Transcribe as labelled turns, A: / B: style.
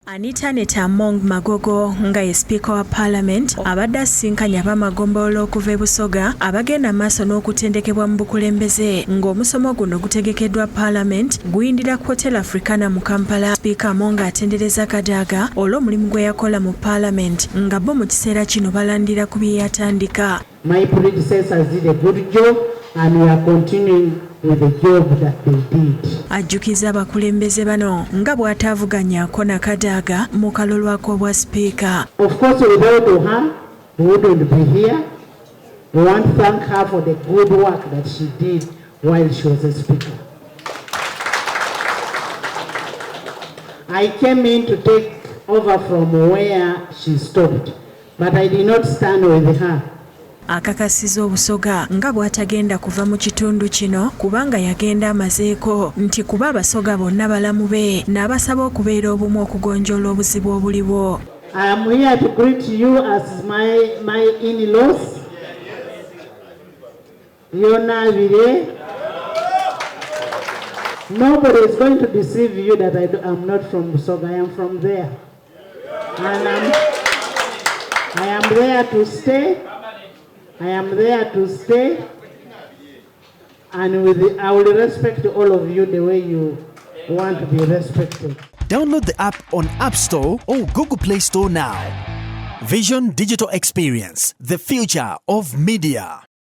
A: Sipiika Among Magogo nga ye Sipiika wa Parliament abadde asisinkanye ab'amagombolola okuva e Busoga abagenda maaso n'okutendekebwa mu bukulembeze ng'omusomo guno gutegekeddwa Parliament guyindira ku Hotel Africana mu Kampala. Sipiika Among atendereza Kadaga olw'omulimu gwe yakola mu Parliament nga bo mu kiseera kino balandira ku bye yatandika.
B: My predecessors did a good job and we are continuing with the job that they did.
A: Ajjukiza abakulembeze bano nga bw'ataavuganyaako na Kadaga mu kalulu ak'obwa Sipiika.
B: Of course, without her, we wouldn't be here. We want to thank her for the good work that she did while she was a Speaker. I came in to take over from where she stopped, but I did not stand with her.
A: Akakasiza Obusoga nga bw'atagenda kuva mu kitundu kino kubanga yagenda amazeeko nti kuba abasoga bonna balamu be n'abasaba okubeera obumu okugonjoola obuzibu obuliwo.
B: I am here to greet you as my in-laws. Yonabire. Nobody is going to deceive you that I am not from Busoga. I am from there. And I am there to stay. I am there to stay, and I will respect all of you the way you want to be respected.
C: Download the app on App Store or Google Play Store now. Vision Digital Experience, the future of media.